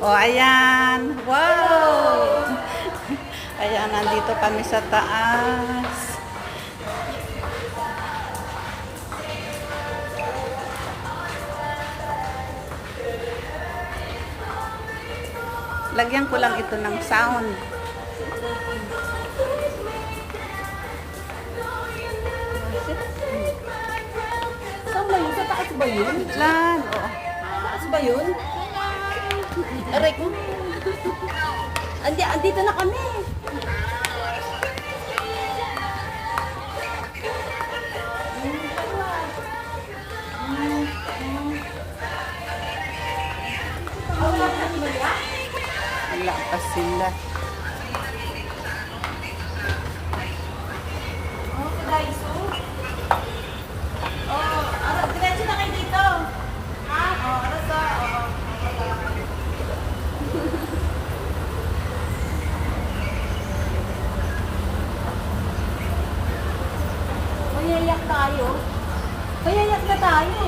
O, ayan. Wow! Ayan, nandito kami sa taas. Lagyan ko lang ito ng sound. Saan ba yun? Sa taas ba yun? Lan, oh. Taas ba yun? Aray ko. Andito na kami. Wala pa sila. Guys, diretso na kayo dito. Ha? Arasa. Mayayak tayo. Mayayak na tayo.